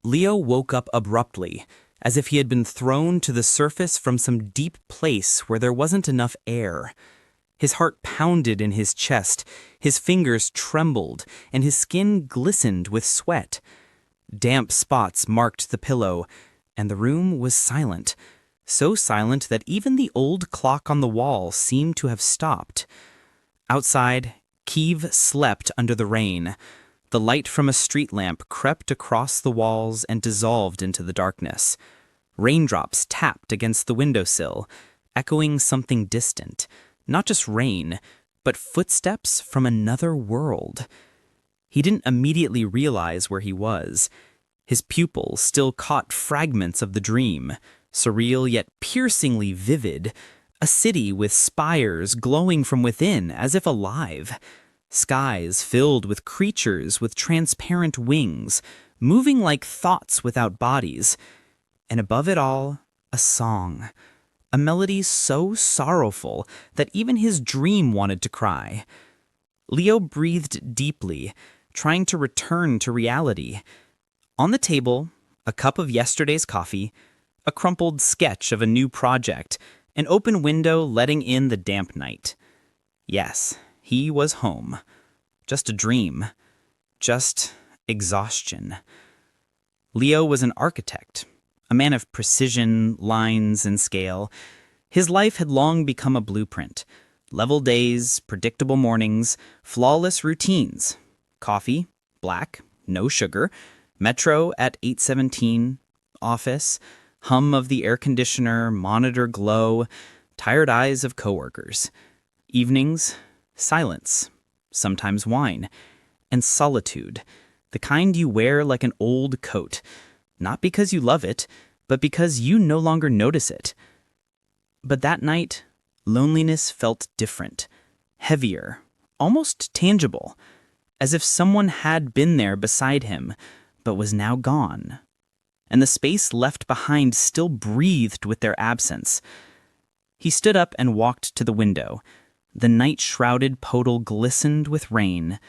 Leo woke up abruptly, as if he had been thrown to the surface from some deep place where there wasn't enough air. His heart pounded in his chest, his fingers trembled, and his skin glistened with sweat. Damp spots marked the pillow, and the room was silent, so silent that even the old clock on the wall seemed to have stopped. Outside, Kiev slept under the rain. The light from a street lamp crept across the walls and dissolved into the darkness. Raindrops tapped against the windowsill, echoing something distant. Not just rain, but footsteps from another world. He didn't immediately realize where he was. His pupils still caught fragments of the dream, surreal yet piercingly vivid. A city with spires glowing from within as if alive. Skies filled with creatures with transparent wings, moving like thoughts without bodies. And above it all, a song. A melody so sorrowful that even his dream wanted to cry. Leo breathed deeply, trying to return to reality. On the table, a cup of yesterday's coffee, a crumpled sketch of a new project, an open window letting in the damp night. Yes, he was home. Just a dream. Just exhaustion. Leo was an architect, a man of precision, lines, and scale. His life had long become a blueprint. Level days, predictable mornings, flawless routines. Coffee, black, no sugar. Metro at 8:17. Office, hum of the air conditioner, monitor glow, tired eyes of coworkers. Evenings, silence, sometimes wine, and solitude, the kind you wear like an old coat, not because you love it, but because you no longer notice it. But that night, loneliness felt different, heavier, almost tangible, as if someone had been there beside him, but was now gone. And the space left behind still breathed with their absence. He stood up and walked to the window. The night-shrouded podal glistened with rain.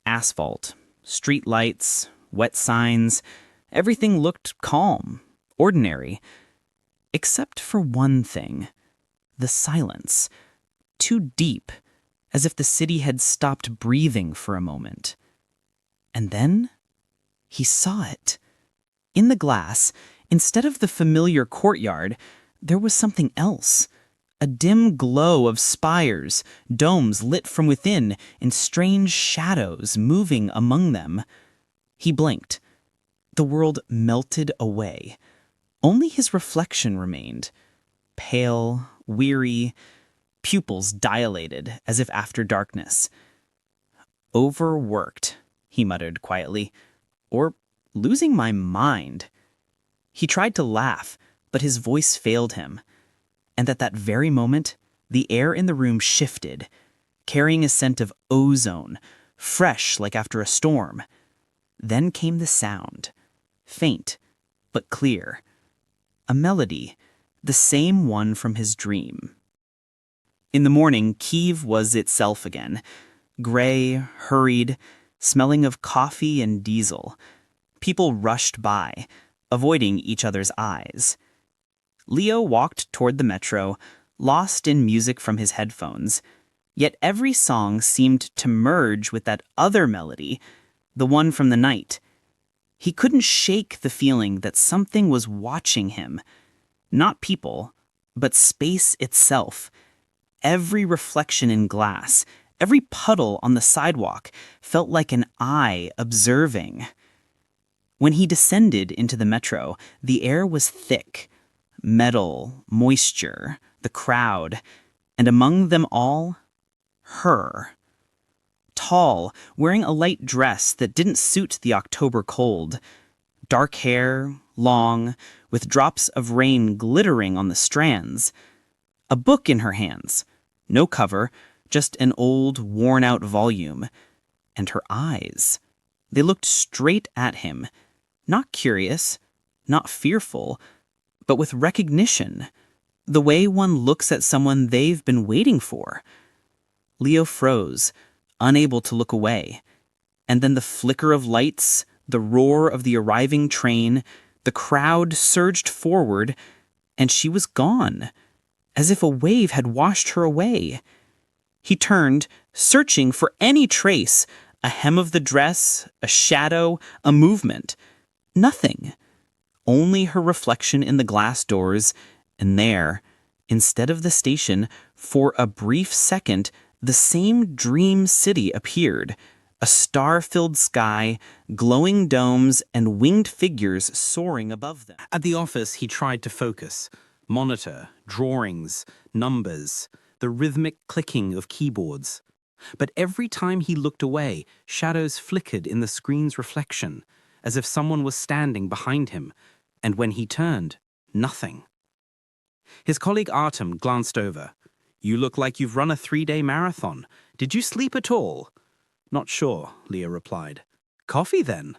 Asphalt, street lights, wet signs, everything looked calm, ordinary. Except for one thing. The silence. Too deep, as if the city had stopped breathing for a moment. And then he saw it. In the glass, instead of the familiar courtyard, there was something else. A dim glow of spires, domes lit from within, and strange shadows moving among them. He blinked. The world melted away. Only his reflection remained. Pale, weary, pupils dilated as if after darkness. Overworked, he muttered quietly. Or losing my mind. He tried to laugh, but his voice failed him. And at that very moment, the air in the room shifted, carrying a scent of ozone, fresh like after a storm. Then came the sound, faint but clear. A melody, the same one from his dream. In the morning, Kiev was itself again, gray, hurried, smelling of coffee and diesel. People rushed by, avoiding each other's eyes. Leo walked toward the metro, lost in music from his headphones. Yet every song seemed to merge with that other melody, the one from the night. He couldn't shake the feeling that something was watching him. Not people, but space itself. Every reflection in glass, every puddle on the sidewalk felt like an eye observing. When he descended into the metro, the air was thick. Metal, moisture, the crowd, and among them all, her. Tall, wearing a light dress that didn't suit the October cold. Dark hair, long, with drops of rain glittering on the strands. A book in her hands. No cover, just an old, worn-out volume. And her eyes. They looked straight at him. Not curious, not fearful, but with recognition. The way one looks at someone they've been waiting for. Leo froze, unable to look away. And then the flicker of lights, the roar of the arriving train, the crowd surged forward, and she was gone, as if a wave had washed her away. He turned, searching for any trace, a hem of the dress, a shadow, a movement. Nothing. Only her reflection in the glass doors, and there, instead of the station, for a brief second, the same dream city appeared. A star-filled sky, glowing domes, and winged figures soaring above them. At the office, he tried to focus. Monitor, drawings, numbers, the rhythmic clicking of keyboards. But every time he looked away, shadows flickered in the screen's reflection, as if someone was standing behind him, and when he turned, nothing. His colleague Artem glanced over. "You look like you've run a 3-day marathon. Did you sleep at all?" "Not sure," Leo replied. "Coffee, then?"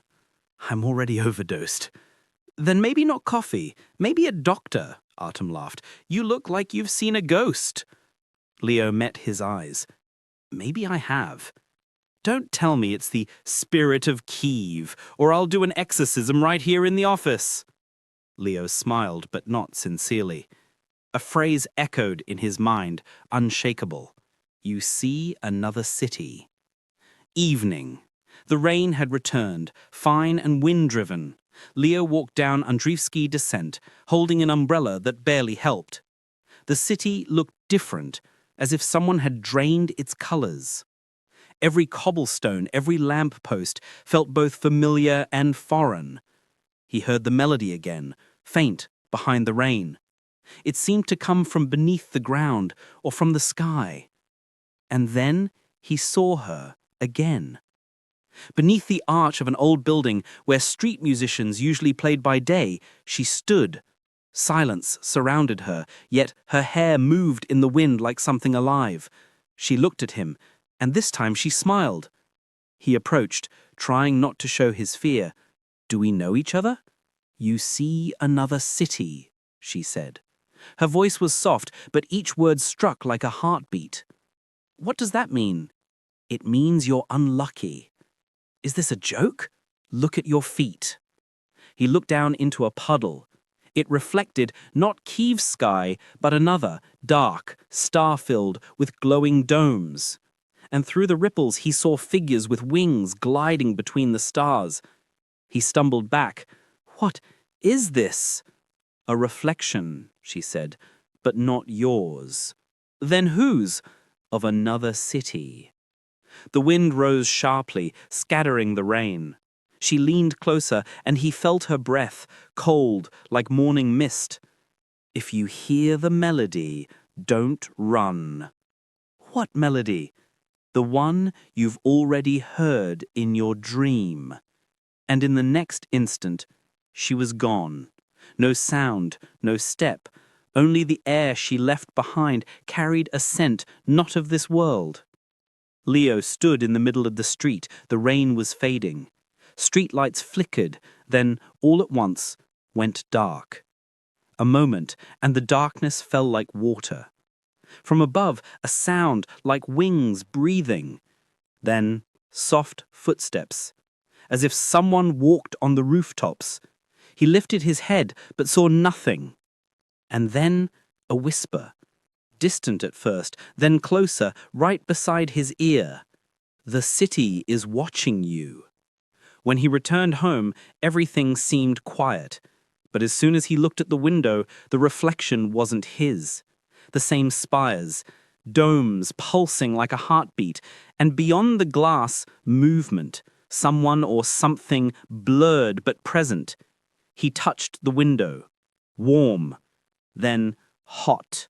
"I'm already overdosed." "Then maybe not coffee, maybe a doctor," Artem laughed. "You look like you've seen a ghost." Leo met his eyes. "Maybe I have. Don't tell me it's the spirit of Kiev, or I'll do an exorcism right here in the office." Leo smiled, but not sincerely. A phrase echoed in his mind, unshakable. "You see another city." Evening. The rain had returned, fine and wind-driven. Leo walked down Andreevsky Descent, holding an umbrella that barely helped. The city looked different, as if someone had drained its colors. Every cobblestone, every lamppost felt both familiar and foreign. He heard the melody again, faint behind the rain. It seemed to come from beneath the ground or from the sky. And then he saw her again. Beneath the arch of an old building where street musicians usually played by day, she stood. Silence surrounded her, yet her hair moved in the wind like something alive. She looked at him, and this time she smiled. He approached, trying not to show his fear. "Do we know each other?" "You see another city," she said. Her voice was soft, but each word struck like a heartbeat. "What does that mean?" "It means you're unlucky." "Is this a joke?" "Look at your feet." He looked down into a puddle. It reflected not Kiev's sky, but another, dark, star-filled, with glowing domes. And through the ripples he saw figures with wings gliding between the stars. He stumbled back. "What is this?" "A reflection," she said, "but not yours." "Then whose?" "Of another city." The wind rose sharply, scattering the rain. She leaned closer, and he felt her breath, cold like morning mist. "If you hear the melody, don't run." "What melody?" "The one you've already heard in your dream." And in the next instant, she was gone. No sound, no step. Only the air she left behind carried a scent not of this world. Leo stood in the middle of the street. The rain was fading. Streetlights flickered, then, all at once, went dark. A moment, and the darkness fell like water. From above, a sound like wings breathing. Then, soft footsteps, as if someone walked on the rooftops. He lifted his head, but saw nothing. And then, a whisper. Distant at first, then closer, right beside his ear. "The city is watching you." When he returned home, everything seemed quiet. But as soon as he looked at the window, the reflection wasn't his. The same spires, domes pulsing like a heartbeat, and beyond the glass, movement, someone or something blurred but present. He touched the window. Warm, then hot.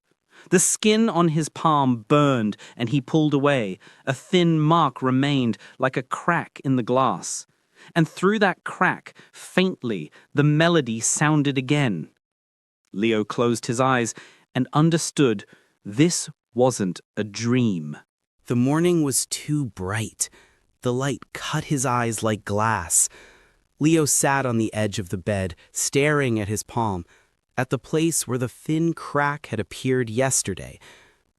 The skin on his palm burned, and he pulled away. A thin mark remained, like a crack in the glass. And through that crack, faintly, the melody sounded again. Leo closed his eyes and understood this wasn't a dream. The morning was too bright. The light cut his eyes like glass. Leo sat on the edge of the bed, staring at his palm, at the place where the thin crack had appeared yesterday.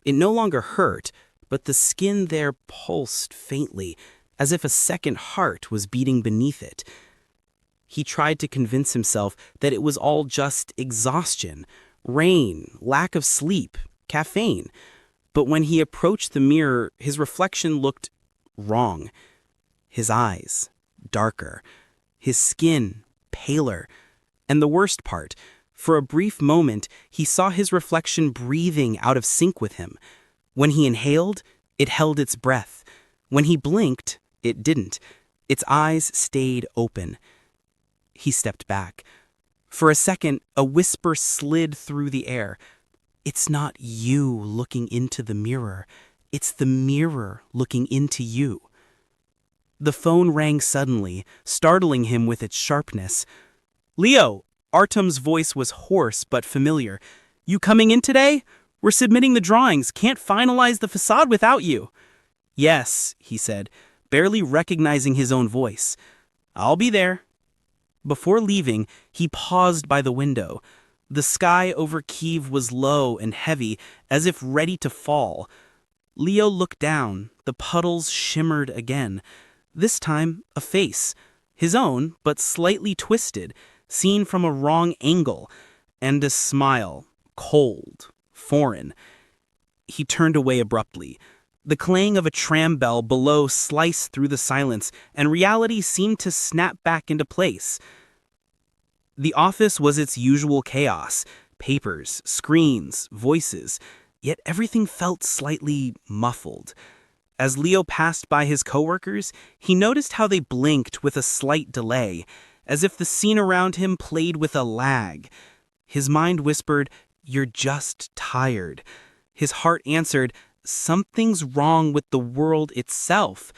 It no longer hurt, but the skin there pulsed faintly, as if a second heart was beating beneath it. He tried to convince himself that it was all just exhaustion, rain, lack of sleep, caffeine. But when he approached the mirror, his reflection looked wrong. His eyes, darker. His skin, paler. And the worst part, for a brief moment, he saw his reflection breathing out of sync with him. When he inhaled, it held its breath. When he blinked, it didn't. Its eyes stayed open. He stepped back. For a second, a whisper slid through the air. It's not you looking into the mirror. It's the mirror looking into you. The phone rang suddenly, startling him with its sharpness. "Leo," Artem's voice was hoarse but familiar. "You coming in today? We're submitting the drawings. Can't finalize the facade without you." "Yes," he said, barely recognizing his own voice. "I'll be there." Before leaving, he paused by the window. The sky over Kiev was low and heavy, as if ready to fall. Leo looked down. The puddles shimmered again. This time, a face. His own, but slightly twisted, seen from a wrong angle. And a smile, cold, foreign. He turned away abruptly. The clang of a tram bell below sliced through the silence, and reality seemed to snap back into place. The office was its usual chaos. Papers, screens, voices. Yet everything felt slightly muffled. As Leo passed by his coworkers, he noticed how they blinked with a slight delay, as if the scene around him played with a lag. His mind whispered, "You're just tired." His heart answered, "Something's wrong with the world itself."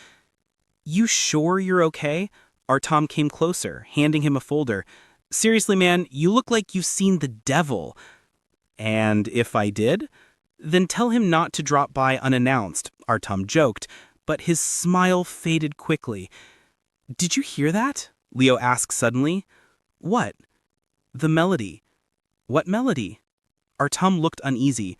"You sure you're okay?" Artem came closer, handing him a folder. "Seriously, man, you look like you've seen the devil." "And if I did? Then tell him not to drop by unannounced," Artem joked, but his smile faded quickly. "Did you hear that?" Leo asked suddenly. "What?" "The melody." "What melody?" Artem looked uneasy.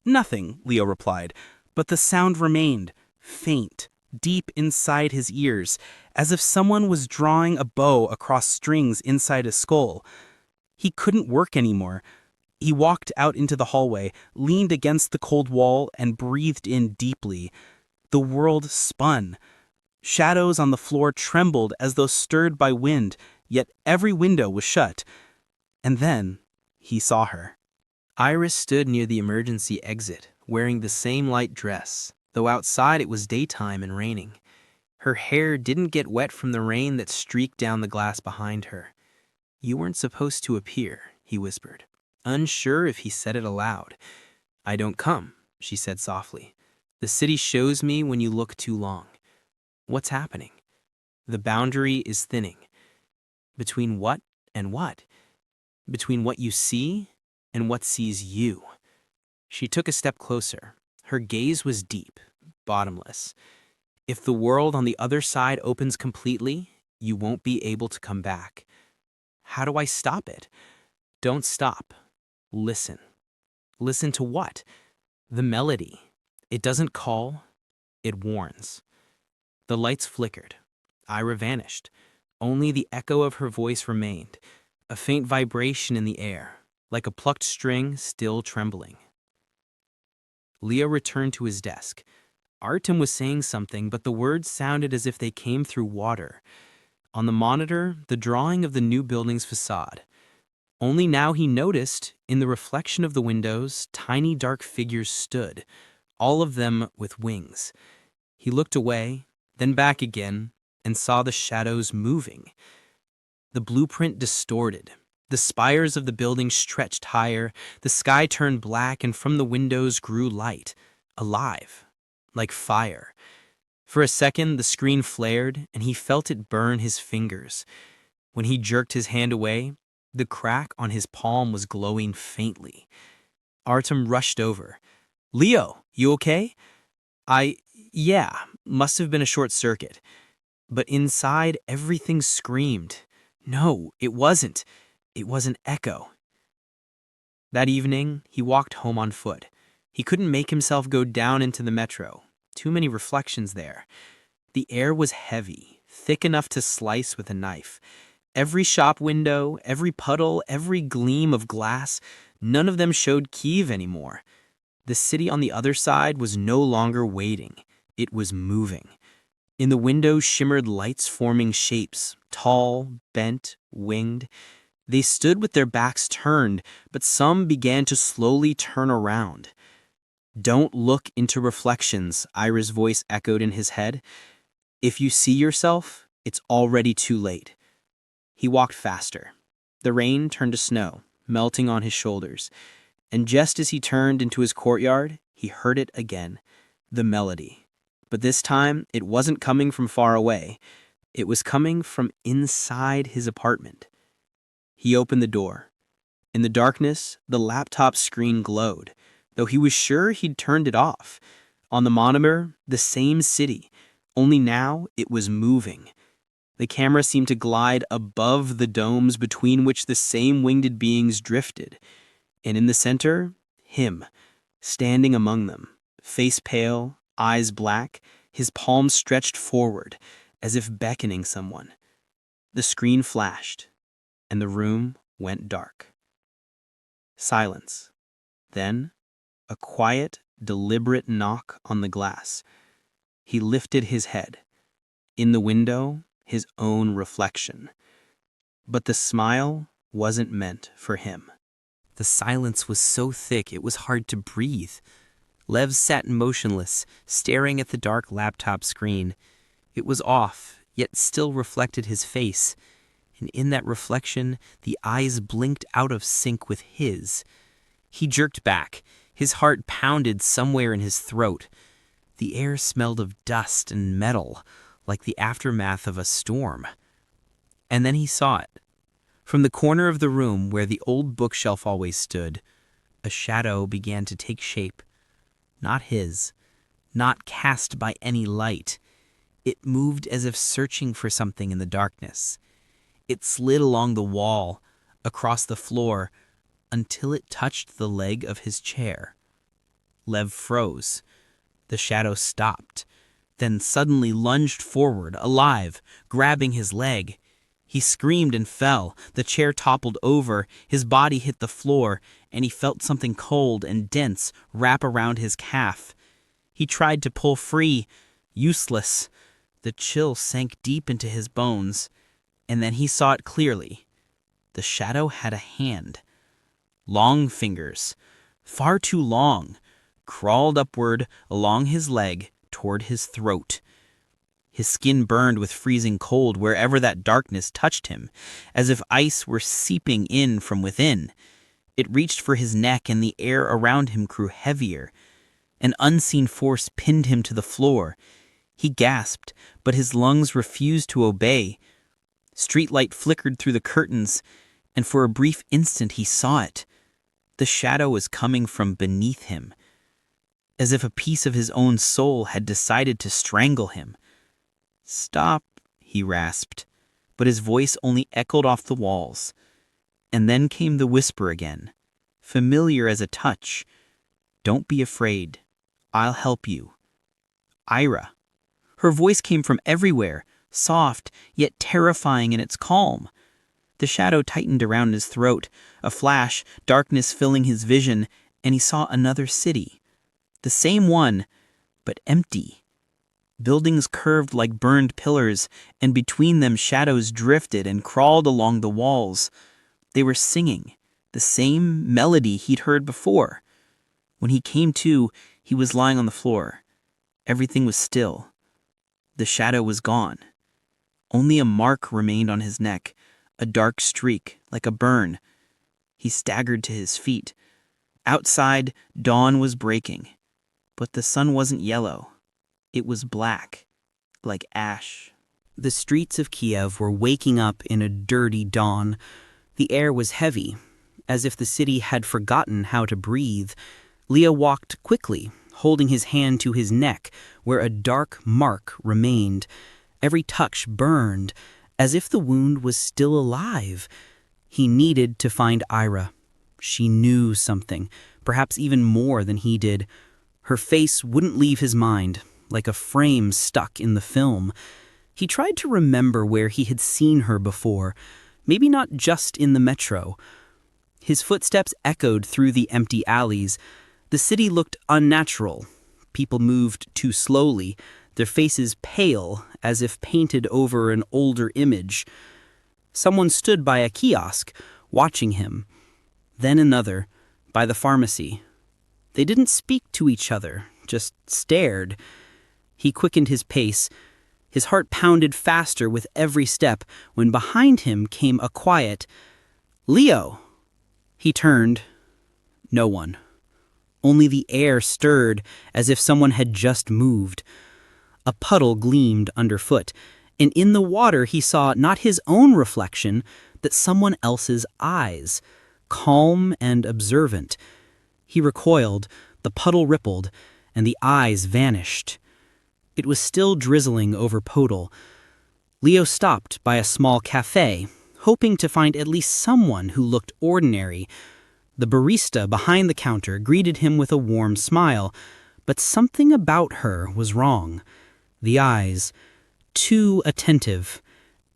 "Nothing," Leo replied, but the sound remained, faint, deep inside his ears, as if someone was drawing a bow across strings inside his skull. He couldn't work anymore. He walked out into the hallway, leaned against the cold wall, and breathed in deeply. The world spun. Shadows on the floor trembled as though stirred by wind, yet every window was shut. And then he saw her. Iris stood near the emergency exit, wearing the same light dress, though outside it was daytime and raining. Her hair didn't get wet from the rain that streaked down the glass behind her. "You weren't supposed to appear," he whispered, unsure if he said it aloud. "I don't come," she said softly. "The city shows me when you look too long." "What's happening?" "The boundary is thinning." "Between what and what?" "Between what you see and what sees you." She took a step closer. Her gaze was deep, bottomless. "If the world on the other side opens completely, you won't be able to come back." "How do I stop it?" "Don't stop. Listen." "Listen to what?" "The melody. It doesn't call, it warns." The lights flickered. Ira vanished. Only the echo of her voice remained, a faint vibration in the air, like a plucked string still trembling. Leo returned to his desk. Artem was saying something, but the words sounded as if they came through water. On the monitor, the drawing of the new building's facade. Only now he noticed, in the reflection of the windows, tiny dark figures stood, all of them with wings. He looked away, then back again, and saw the shadows moving. The blueprint distorted. The spires of the building stretched higher, the sky turned black, and from the windows grew light, alive, like fire. For a second, the screen flared, and he felt it burn his fingers. When he jerked his hand away, the crack on his palm was glowing faintly. Artem rushed over. "Leo, you okay?" Yeah, must have been a short circuit." But inside, everything screamed. No, it wasn't. It was an echo. That evening, he walked home on foot. He couldn't make himself go down into the metro. Too many reflections there. The air was heavy, thick enough to slice with a knife. Every shop window, every puddle, every gleam of glass, none of them showed Kiev anymore. The city on the other side was no longer waiting. It was moving. In the windows shimmered lights forming shapes, tall, bent, winged. They stood with their backs turned, but some began to slowly turn around. "Don't look into reflections," Ira's voice echoed in his head. "If you see yourself, it's already too late." He walked faster. The rain turned to snow, melting on his shoulders. And just as he turned into his courtyard, he heard it again, the melody. But this time, it wasn't coming from far away. It was coming from inside his apartment. He opened the door. In the darkness, the laptop screen glowed, though he was sure he'd turned it off. On the monitor, the same city, only now it was moving. The camera seemed to glide above the domes between which the same winged beings drifted. And in the center, him, standing among them, face pale, eyes black, his palms stretched forward, as if beckoning someone. The screen flashed, and the room went dark. Silence. Then, a quiet, deliberate knock on the glass. He lifted his head. In the window, his own reflection. But the smile wasn't meant for him. The silence was so thick it was hard to breathe. Lev sat motionless, staring at the dark laptop screen. It was off, yet still reflected his face. And in that reflection, the eyes blinked out of sync with his. He jerked back. His heart pounded somewhere in his throat. The air smelled of dust and metal, like the aftermath of a storm. And then he saw it. From the corner of the room where the old bookshelf always stood, a shadow began to take shape. Not his, not cast by any light. It moved as if searching for something in the darkness. It slid along the wall, across the floor, until it touched the leg of his chair. Lev froze. The shadow stopped, then suddenly lunged forward, alive, grabbing his leg. He screamed and fell. The chair toppled over, his body hit the floor, and he felt something cold and dense wrap around his calf. He tried to pull free. Useless. The chill sank deep into his bones, and then he saw it clearly. The shadow had a hand. Long fingers, far too long, crawled upward along his leg toward his throat. His skin burned with freezing cold wherever that darkness touched him, as if ice were seeping in from within. It reached for his neck, and the air around him grew heavier. An unseen force pinned him to the floor. He gasped, but his lungs refused to obey. Streetlight flickered through the curtains, and for a brief instant he saw it. The shadow was coming from beneath him, as if a piece of his own soul had decided to strangle him. "Stop," he rasped, but his voice only echoed off the walls. And then came the whisper again, familiar as a touch. "Don't be afraid. I'll help you. Ira." Her voice came from everywhere, soft yet terrifying in its calm. The shadow tightened around his throat, a flash, darkness filling his vision, and he saw another city. The same one, but empty. Buildings curved like burned pillars, and between them shadows drifted and crawled along the walls. They were singing, the same melody he'd heard before. When he came to, he was lying on the floor. Everything was still. The shadow was gone. Only a mark remained on his neck, a dark streak, like a burn. He staggered to his feet. Outside, dawn was breaking. But the sun wasn't yellow. It was black, like ash. The streets of Kiev were waking up in a dirty dawn. The air was heavy, as if the city had forgotten how to breathe. Leah walked quickly, holding his hand to his neck, where a dark mark remained. Every touch burned, as if the wound was still alive. He needed to find Ira. She knew something, perhaps even more than he did. Her face wouldn't leave his mind, like a frame stuck in the film. He tried to remember where he had seen her before. maybe not just in the metro. His footsteps echoed through the empty alleys. The city looked unnatural. People moved too slowly, their faces pale, as if painted over an older image. Someone stood by a kiosk, watching him. Then another, by the pharmacy. They didn't speak to each other, just stared. He quickened his pace. His heart pounded faster with every step when behind him came a quiet, "Leo!" He turned. No one. Only the air stirred as if someone had just moved. A puddle gleamed underfoot, and in the water he saw not his own reflection, but someone else's eyes, calm and observant. He recoiled, the puddle rippled, and the eyes vanished. It was still drizzling over Podol. Leo stopped by a small cafe, hoping to find at least someone who looked ordinary. The barista behind the counter greeted him with a warm smile, but something about her was wrong. The eyes, too attentive.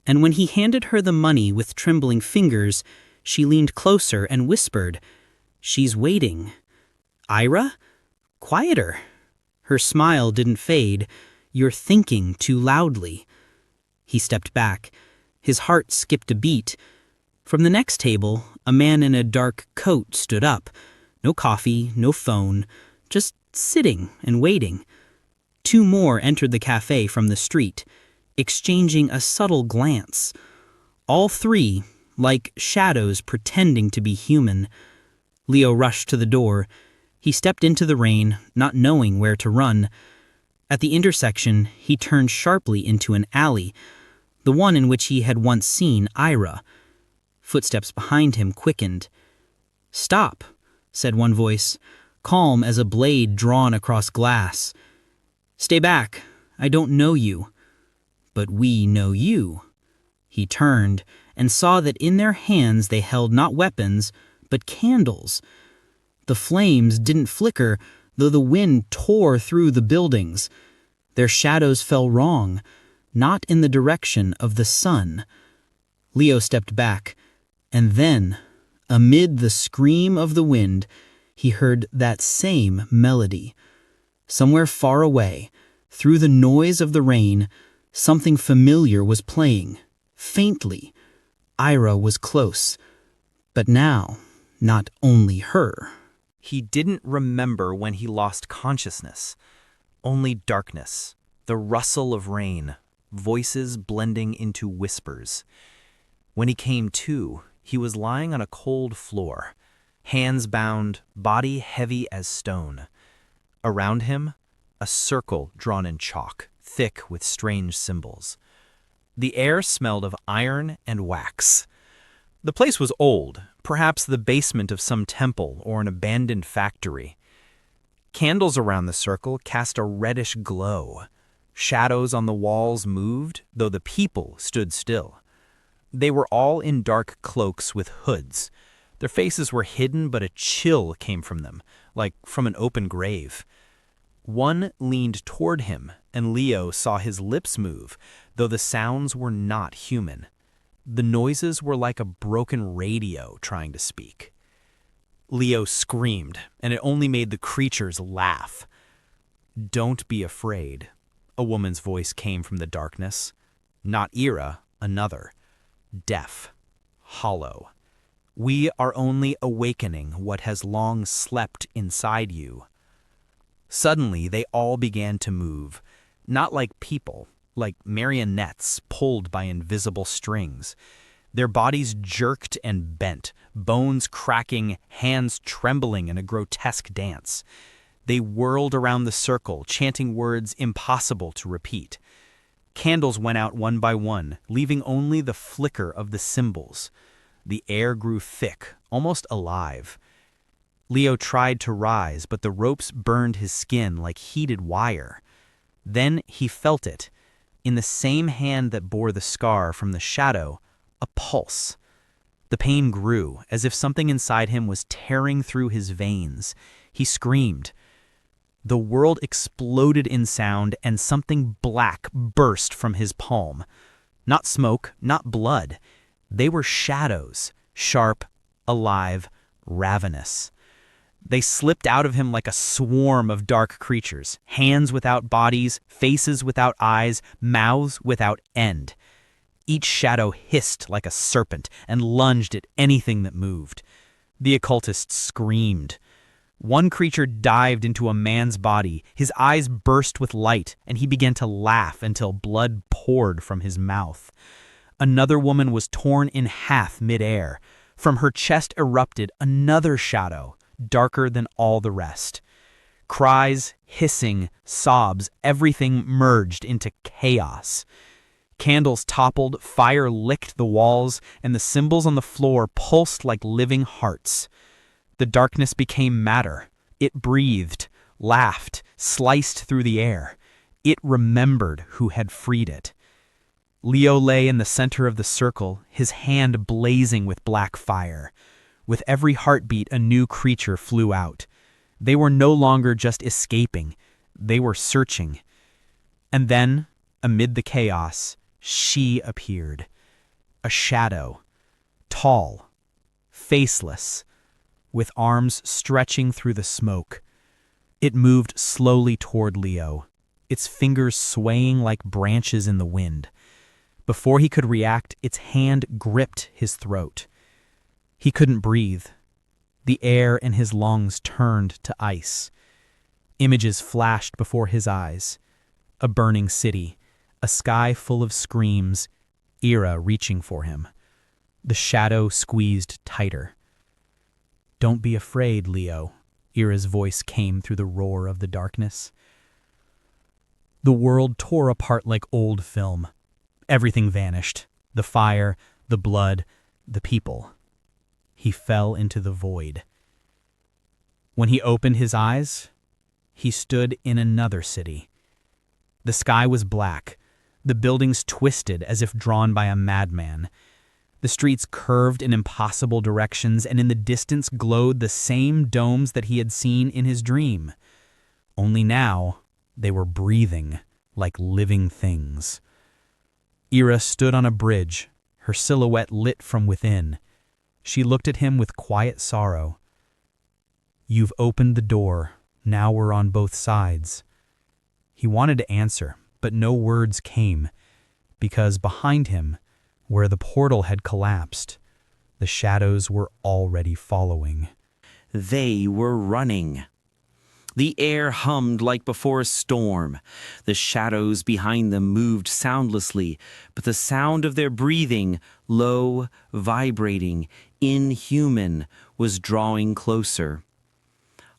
And when he handed her the money with trembling fingers, she leaned closer and whispered, "She's waiting." "Ira? Quieter." Her smile didn't fade. "You're thinking too loudly." He stepped back. His heart skipped a beat. From the next table, a man in a dark coat stood up. No coffee, no phone, just sitting and waiting. Two more entered the cafe from the street, exchanging a subtle glance. All three, like shadows pretending to be human. Leo rushed to the door. He stepped into the rain, not knowing where to run. At the intersection, he turned sharply into an alley, the one in which he had once seen Ira. Footsteps behind him quickened. "Stop," said one voice, calm as a blade drawn across glass. "Stay back. I don't know you." "But we know you." He turned and saw that in their hands they held not weapons, but candles. The flames didn't flicker, though the wind tore through the buildings. Their shadows fell wrong, not in the direction of the sun. Leo stepped back, and then, amid the scream of the wind, he heard that same melody. Somewhere far away, through the noise of the rain, something familiar was playing, faintly. Ira was close, but now, not only her. He didn't remember when he lost consciousness. Only darkness, the rustle of rain, voices blending into whispers. When he came to, he was lying on a cold floor, hands bound, body heavy as stone. Around him, a circle drawn in chalk, thick with strange symbols. The air smelled of iron and wax. The place was old, perhaps the basement of some temple or an abandoned factory. Candles around the circle cast a reddish glow. Shadows on the walls moved, though the people stood still. They were all in dark cloaks with hoods. Their faces were hidden, but a chill came from them, like from an open grave. One leaned toward him, and Leo saw his lips move, though the sounds were not human. The noises were like a broken radio trying to speak. Leo screamed, and it only made the creatures laugh. "Don't be afraid," a woman's voice came from the darkness. Not Ira, another. Deaf, hollow. "We are only awakening what has long slept inside you." Suddenly, they all began to move, not like people, like marionettes pulled by invisible strings. Their bodies jerked and bent, bones cracking, hands trembling in a grotesque dance. They whirled around the circle, chanting words impossible to repeat. Candles went out one by one, leaving only the flicker of the symbols. The air grew thick, almost alive. Leo tried to rise, but the ropes burned his skin like heated wire. Then he felt it. In the same hand that bore the scar from the shadow, a pulse. The pain grew, as if something inside him was tearing through his veins. He screamed. The world exploded in sound, and something black burst from his palm. Not smoke, not blood. They were shadows, sharp, alive, ravenous. They slipped out of him like a swarm of dark creatures, hands without bodies, faces without eyes, mouths without end. Each shadow hissed like a serpent and lunged at anything that moved. The occultist screamed. One creature dived into a man's body, his eyes burst with light, and he began to laugh until blood poured from his mouth. Another woman was torn in half midair. From her chest erupted another shadow, darker than all the rest. Cries, hissing, sobs, everything merged into chaos. Candles toppled, fire licked the walls, and the symbols on the floor pulsed like living hearts. The darkness became matter. It breathed, laughed, sliced through the air. It remembered who had freed it. Leo lay in the center of the circle, his hand blazing with black fire. With every heartbeat, a new creature flew out. They were no longer just escaping. They were searching. And then, amid the chaos, she appeared. A shadow. Tall. Faceless. With arms stretching through the smoke. It moved slowly toward Leo, its fingers swaying like branches in the wind. Before he could react, its hand gripped his throat. He couldn't breathe. The air in his lungs turned to ice. Images flashed before his eyes. A burning city, a sky full of screams, Ira reaching for him. The shadow squeezed tighter. "Don't be afraid, Leo," Ira's voice came through the roar of the darkness. The world tore apart like old film. Everything vanished. The fire, the blood, the people. He fell into the void. When he opened his eyes, he stood in another city. The sky was black, the buildings twisted as if drawn by a madman. The streets curved in impossible directions, and in the distance glowed the same domes that he had seen in his dream. Only now, they were breathing like living things. Ira stood on a bridge, her silhouette lit from within. She looked at him with quiet sorrow. "You've opened the door. Now we're on both sides." He wanted to answer, but no words came, because behind him, where the portal had collapsed, the shadows were already following. They were running. The air hummed like before a storm. The shadows behind them moved soundlessly, but the sound of their breathing, low, vibrating, inhuman, was drawing closer.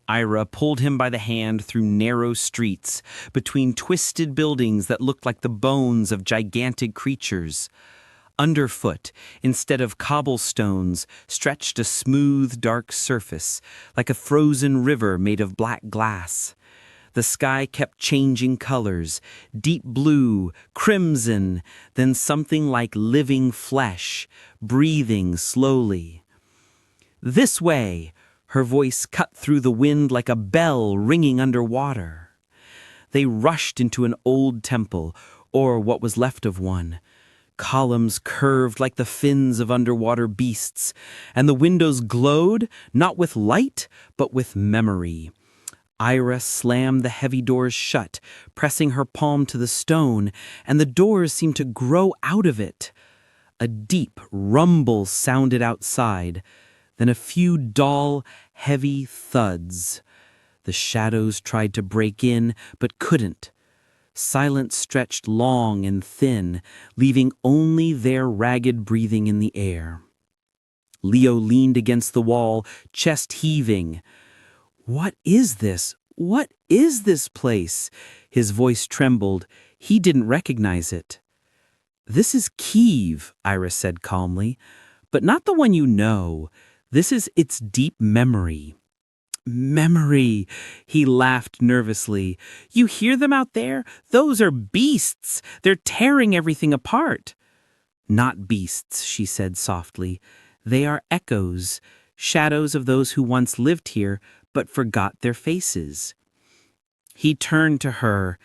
Ira pulled him by the hand through narrow streets, between twisted buildings that looked like the bones of gigantic creatures. Underfoot, instead of cobblestones, stretched a smooth, dark surface, like a frozen river made of black glass. The sky kept changing colors, deep blue, crimson, then something like living flesh, breathing slowly. "This way!" Her voice cut through the wind like a bell ringing underwater. They rushed into an old temple, or what was left of one. Columns curved like the fins of underwater beasts, and the windows glowed, not with light, but with memory. Ira slammed the heavy doors shut, pressing her palm to the stone, and the doors seemed to grow out of it. A deep rumble sounded outside, then a few dull, heavy thuds. The shadows tried to break in, but couldn't. Silence stretched long and thin, leaving only their ragged breathing in the air. Leo leaned against the wall, chest heaving. "What is this? What is this place?" His voice trembled. He didn't recognize it. "This is Kiev," Ira said calmly, "but not the one you know. This is its deep memory." "Memory," he laughed nervously. "You hear them out there? Those are beasts. They're tearing everything apart." "Not beasts," she said softly. "They are echoes, shadows of those who once lived here but forgot their faces." He turned to her.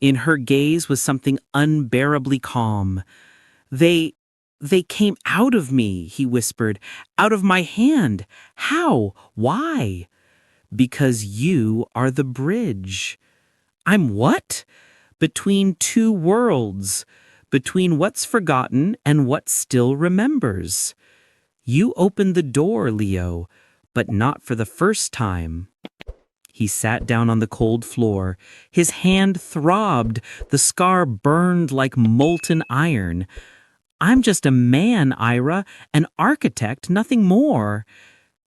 In her gaze was something unbearably calm. They came out of me, he whispered, out of my hand. How? Why? Because you are the bridge. I'm what? Between two worlds, between what's forgotten and what still remembers. You opened the door, Leo, but not for the first time. He sat down on the cold floor. His hand throbbed. The scar burned like molten iron. I'm just a man, Ira, an architect, nothing more.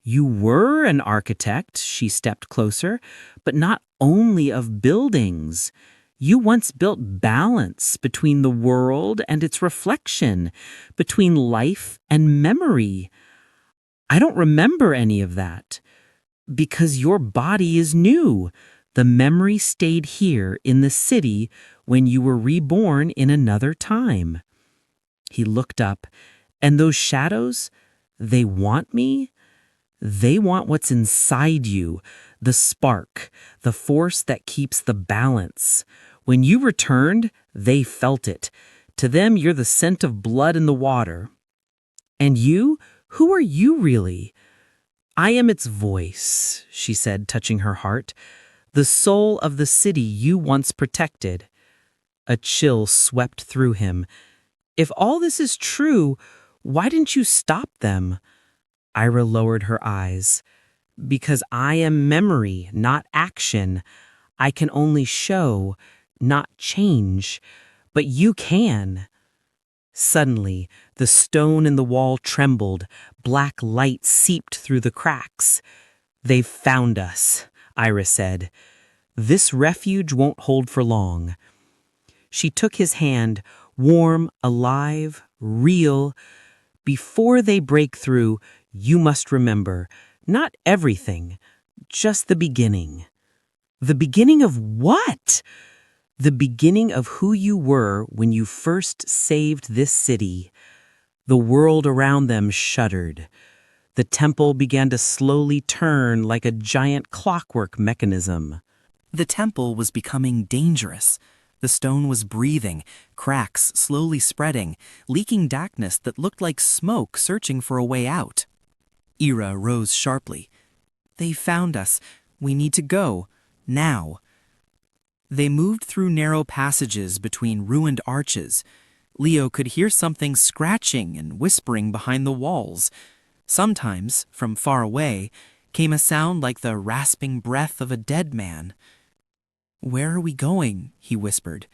You were an architect, she stepped closer, but not only of buildings. You once built balance between the world and its reflection, between life and memory. I don't remember any of that. Because your body is new. The memory stayed here in the city when you were reborn in another time. He looked up, and those shadows, they want me? They want what's inside you, the spark, the force that keeps the balance. When you returned, they felt it. To them, you're the scent of blood in the water. And you? Who are you really? I am its voice, she said, touching her heart, the soul of the city you once protected. A chill swept through him. If all this is true, why didn't you stop them? Ira lowered her eyes. Because I am memory, not action. I can only show, not change. But you can. Suddenly, the stone in the wall trembled. Black light seeped through the cracks. They've found us, Ira said. This refuge won't hold for long. She took his hand, warm, alive, real. Before they break through, you must remember, not everything, just the beginning. The beginning of what? The beginning of who you were when you first saved this city. The world around them shuddered. The temple began to slowly turn like a giant clockwork mechanism. The temple was becoming dangerous. The stone was breathing, cracks slowly spreading, leaking darkness that looked like smoke searching for a way out. Ira rose sharply. They found us. We need to go. Now. They moved through narrow passages between ruined arches. Leo could hear something scratching and whispering behind the walls. Sometimes, from far away, came a sound like the rasping breath of a dead man. "Where are we going?" he whispered.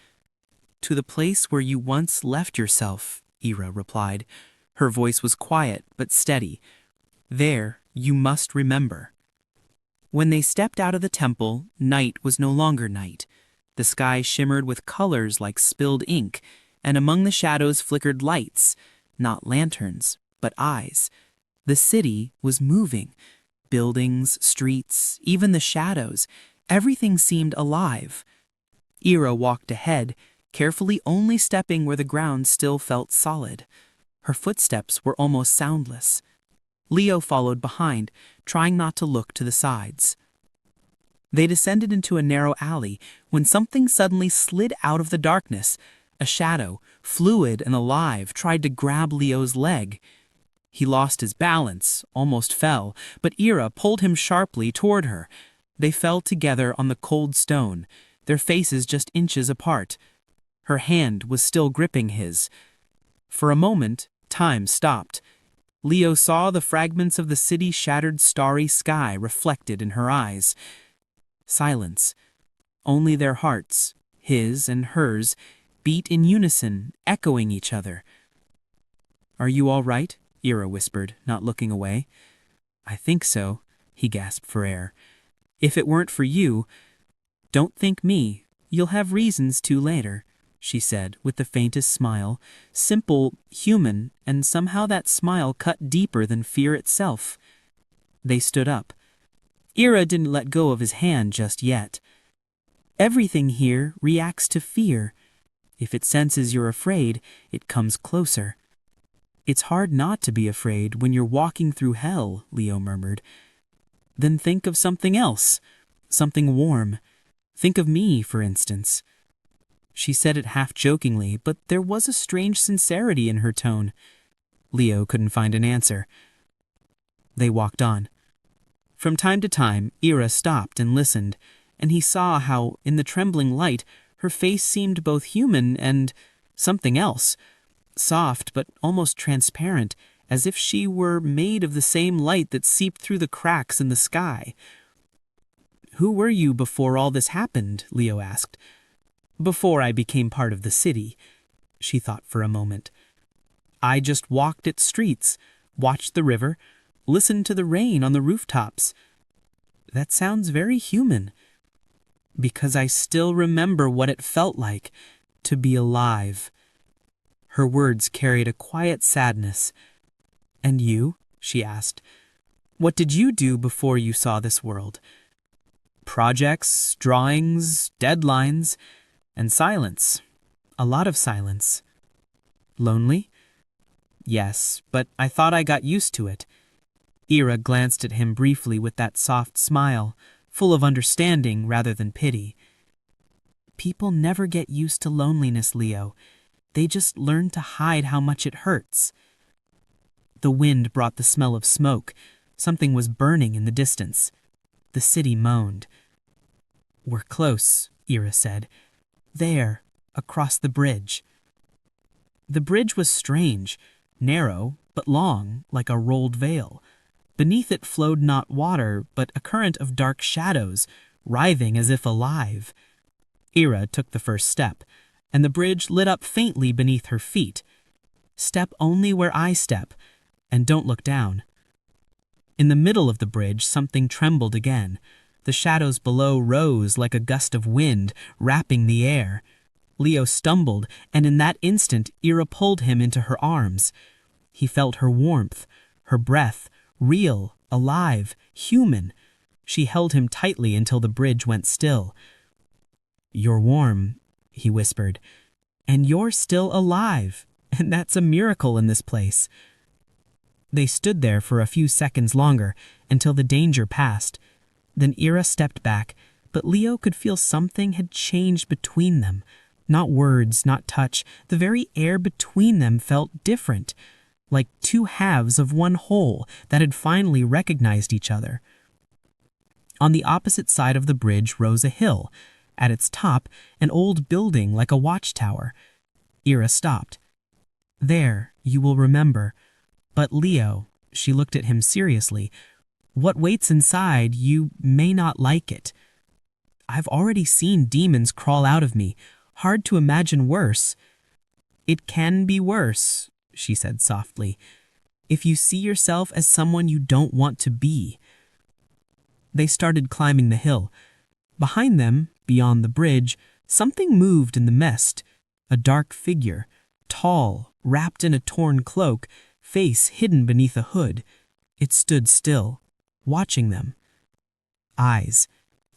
"To the place where you once left yourself," Ira replied. Her voice was quiet but steady. "There, you must remember." When they stepped out of the temple, night was no longer night. The sky shimmered with colors like spilled ink, and among the shadows flickered lights, not lanterns, but eyes. The city was moving. Buildings, streets, even the shadows, everything seemed alive. Ira walked ahead, carefully only stepping where the ground still felt solid. Her footsteps were almost soundless. Leo followed behind, trying not to look to the sides. They descended into a narrow alley when something suddenly slid out of the darkness. A shadow, fluid and alive, tried to grab Leo's leg. He lost his balance, almost fell, but Ira pulled him sharply toward her. They fell together on the cold stone, their faces just inches apart. Her hand was still gripping his. For a moment, time stopped. Leo saw the fragments of the city's shattered starry sky reflected in her eyes. Silence. Only their hearts, his and hers, beat in unison, echoing each other. "Are you all right?" Ira whispered, not looking away. "I think so," he gasped for air. "If it weren't for you—" "Don't thank me. You'll have reasons to later," she said with the faintest smile, simple, human, and somehow that smile cut deeper than fear itself. They stood up. Ira didn't let go of his hand just yet. "Everything here reacts to fear. If it senses you're afraid, it comes closer." "It's hard not to be afraid when you're walking through hell," Leo murmured. "Then think of something else, something warm. Think of me, for instance." She said it half jokingly, but there was a strange sincerity in her tone. Leo couldn't find an answer. They walked on. From time to time, Ira stopped and listened, and he saw how, in the trembling light, her face seemed both human and something else, soft but almost transparent, as if she were made of the same light that seeped through the cracks in the sky. "Who were you before all this happened?" Leo asked. "Before I became part of the city," she thought for a moment. "I just walked its streets, watched the river, listened to the rain on the rooftops. That sounds very human, because I still remember what it felt like to be alive." Her words carried a quiet sadness. "And you?" she asked. "What did you do before you saw this world?" "Projects, drawings, deadlines, and silence. A lot of silence." "Lonely?" "Yes, but I thought I got used to it." Ira glanced at him briefly with that soft smile, full of understanding rather than pity. "People never get used to loneliness, Leo. They just learn to hide how much it hurts." The wind brought the smell of smoke. Something was burning in the distance. The city moaned. "We're close," Ira said. "There, across the bridge." The bridge was strange, narrow, but long, like a rolled veil. Beneath it flowed not water, but a current of dark shadows, writhing as if alive. Ira took the first step, and the bridge lit up faintly beneath her feet. "Step only where I step, and don't look down." In the middle of the bridge, something trembled again. The shadows below rose like a gust of wind, wrapping the air. Leo stumbled, and in that instant, Ira pulled him into her arms. He felt her warmth, her breath, real, alive, human. She held him tightly until the bridge went still. "You're warm," he whispered, "and you're still alive, and that's a miracle in this place." They stood there for a few seconds longer, until the danger passed. Then Ira stepped back, but Leo could feel something had changed between them. Not words, not touch. The very air between them felt different, like two halves of one whole that had finally recognized each other. On the opposite side of the bridge rose a hill. At its top, an old building like a watchtower. Ira stopped. "There, you will remember. But Leo," she looked at him seriously, "what waits inside, you may not like it. I've already seen demons crawl out of me. Hard to imagine worse." "It can be worse," she said softly, "if you see yourself as someone you don't want to be." They started climbing the hill. Behind them, beyond the bridge, something moved in the mist. A dark figure, tall, wrapped in a torn cloak, face hidden beneath a hood. It stood still, watching them. Eyes,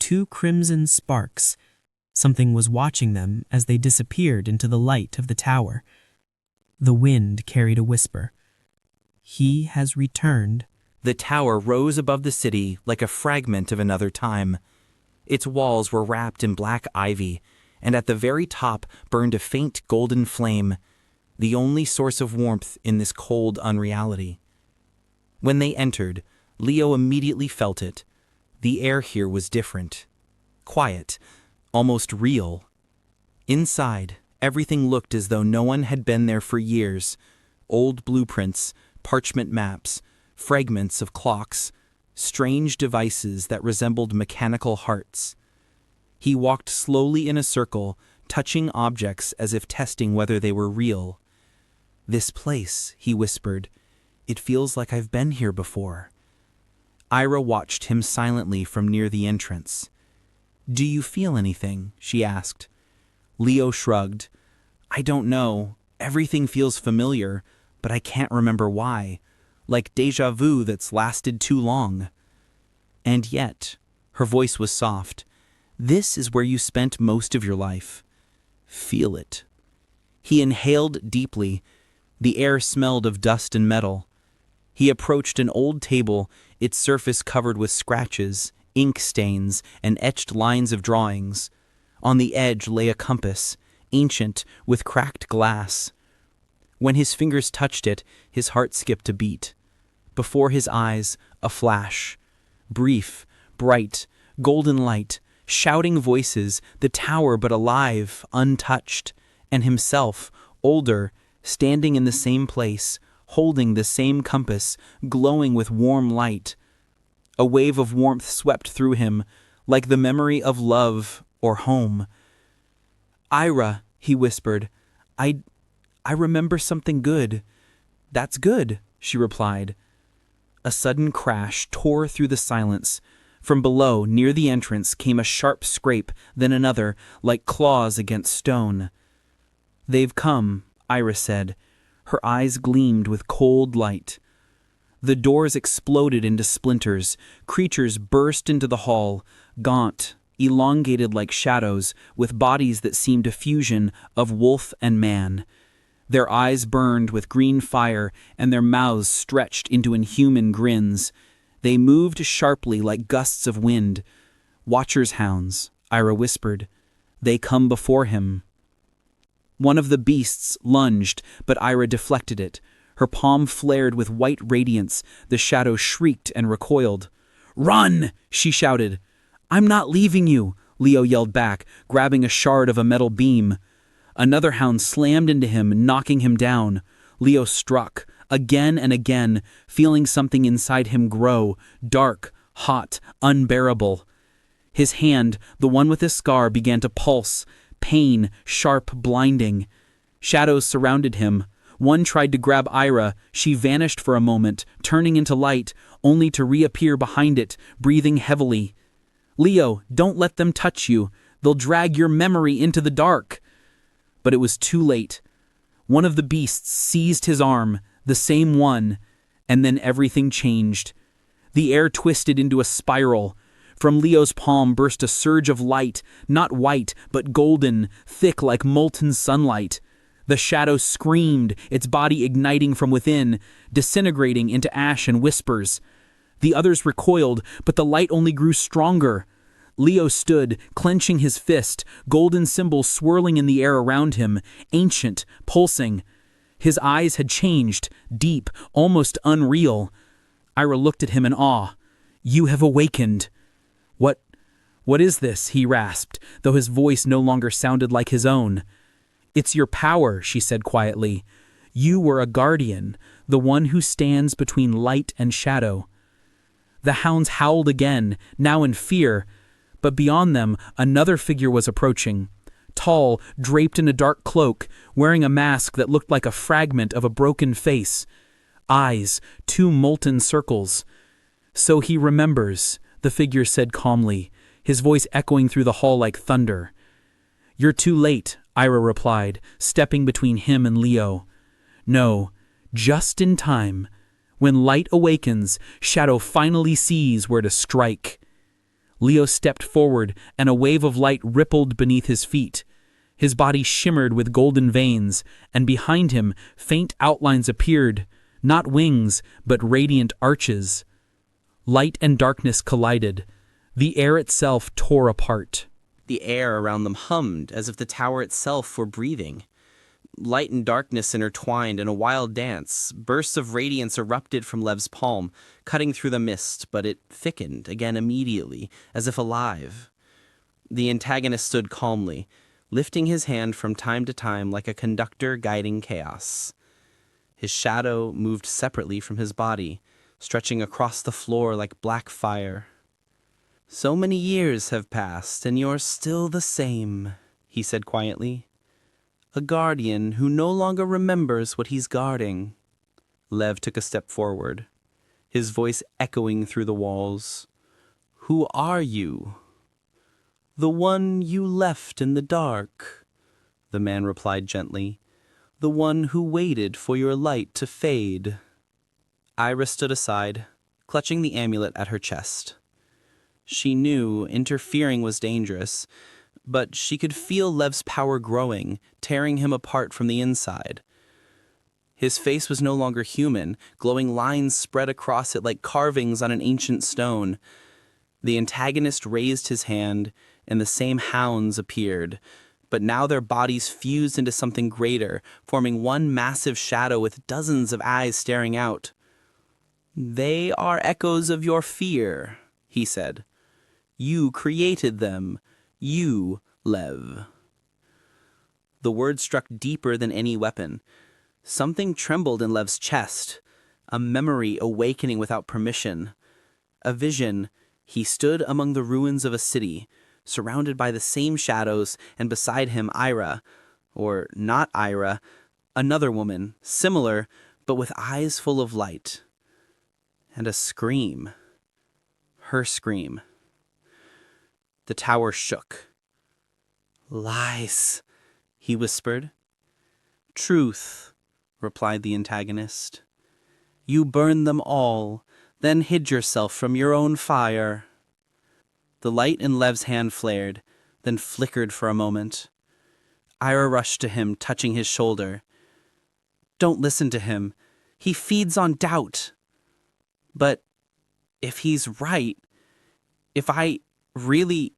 two crimson sparks. Something was watching them as they disappeared into the light of the tower. The wind carried a whisper. "He has returned." The tower rose above the city like a fragment of another time. Its walls were wrapped in black ivy, and at the very top burned a faint golden flame, the only source of warmth in this cold unreality. When they entered, Leo immediately felt it. The air here was different. Quiet, almost real. Inside, everything looked as though no one had been there for years. Old blueprints, parchment maps, fragments of clocks, strange devices that resembled mechanical hearts. He walked slowly in a circle, touching objects as if testing whether they were real. "This place," he whispered, "it feels like I've been here before." Ira watched him silently from near the entrance. "Do you feel anything?" she asked. Leo shrugged. "I don't know. Everything feels familiar, but I can't remember why. Like déjà vu that's lasted too long." "And yet," her voice was soft, "this is where you spent most of your life. Feel it." He inhaled deeply. The air smelled of dust and metal. He approached an old table, its surface covered with scratches, ink stains, and etched lines of drawings. On the edge lay a compass, ancient, with cracked glass. When his fingers touched it, his heart skipped a beat. Before his eyes, a flash. Brief, bright, golden light, shouting voices, the tower but alive, untouched, and himself, older, standing in the same place, holding the same compass, glowing with warm light. A wave of warmth swept through him, like the memory of love or home. "Ira," he whispered, I remember something good." "That's good," she replied. A sudden crash tore through the silence. From below, near the entrance, came a sharp scrape, then another, like claws against stone. "They've come," Ira said. Her eyes gleamed with cold light. The doors exploded into splinters. Creatures burst into the hall, gaunt, elongated like shadows, with bodies that seemed a fusion of wolf and man. Their eyes burned with green fire, and their mouths stretched into inhuman grins. They moved sharply like gusts of wind. "Watcher's hounds," Ira whispered. "They come before him." One of the beasts lunged, but Ira deflected it. Her palm flared with white radiance. The shadow shrieked and recoiled. "Run!" she shouted. "I'm not leaving you," Leo yelled back, grabbing a shard of a metal beam. Another hound slammed into him, knocking him down. Leo struck, again and again, feeling something inside him grow, dark, hot, unbearable. His hand, the one with his scar, began to pulse, pain, sharp, blinding. Shadows surrounded him. One tried to grab Ira. She vanished for a moment, turning into light, only to reappear behind it, breathing heavily. "Leo, don't let them touch you. They'll drag your memory into the dark." But it was too late. One of the beasts seized his arm, the same one, and then everything changed. The air twisted into a spiral. From Leo's palm burst a surge of light, not white, but golden, thick like molten sunlight. The shadow screamed, its body igniting from within, disintegrating into ash and whispers. The others recoiled, but the light only grew stronger. Leo stood, clenching his fist, golden symbols swirling in the air around him, ancient, pulsing. His eyes had changed, deep, almost unreal. Ira looked at him in awe. "You have awakened." What is this?" he rasped, though his voice no longer sounded like his own. "It's your power," she said quietly. "You were a guardian, the one who stands between light and shadow." The hounds howled again, now in fear. But beyond them, another figure was approaching. Tall, draped in a dark cloak, wearing a mask that looked like a fragment of a broken face. Eyes, two molten circles. "So he remembers," the figure said calmly, his voice echoing through the hall like thunder. "You're too late," Ira replied, stepping between him and Leo. "No, just in time. When light awakens, shadow finally sees where to strike." Leo stepped forward, and a wave of light rippled beneath his feet. His body shimmered with golden veins, and behind him faint outlines appeared, not wings, but radiant arches. Light and darkness collided. The air itself tore apart. The air around them hummed as if the tower itself were breathing. Light and darkness intertwined in a wild dance. Bursts of radiance erupted from Lev's palm, cutting through the mist, but it thickened again immediately, as if alive. The antagonist stood calmly, lifting his hand from time to time like a conductor guiding chaos. His shadow moved separately from his body, stretching across the floor like black fire. "So many years have passed, and you're still the same," he said quietly. "A guardian who no longer remembers what he's guarding." Lev took a step forward, his voice echoing through the walls. "Who are you?" "The one you left in the dark," the man replied gently. "The one who waited for your light to fade." Ira stood aside, clutching the amulet at her chest. She knew interfering was dangerous, but she could feel Lev's power growing, tearing him apart from the inside. His face was no longer human, glowing lines spread across it like carvings on an ancient stone. The antagonist raised his hand, and the same hounds appeared, but now their bodies fused into something greater, forming one massive shadow with dozens of eyes staring out. "They are echoes of your fear," he said. "You created them. You, Lev." The word struck deeper than any weapon. Something trembled in Lev's chest, a memory awakening without permission. A vision. He stood among the ruins of a city, surrounded by the same shadows, and beside him Ira, or not Ira, another woman, similar, but with eyes full of light. And a scream. Her scream. The tower shook. "Lies," he whispered. "Truth," replied the antagonist. "You burned them all, then hid yourself from your own fire." The light in Lev's hand flared, then flickered for a moment. Ira rushed to him, touching his shoulder. "Don't listen to him. He feeds on doubt." "But if he's right, if I really—"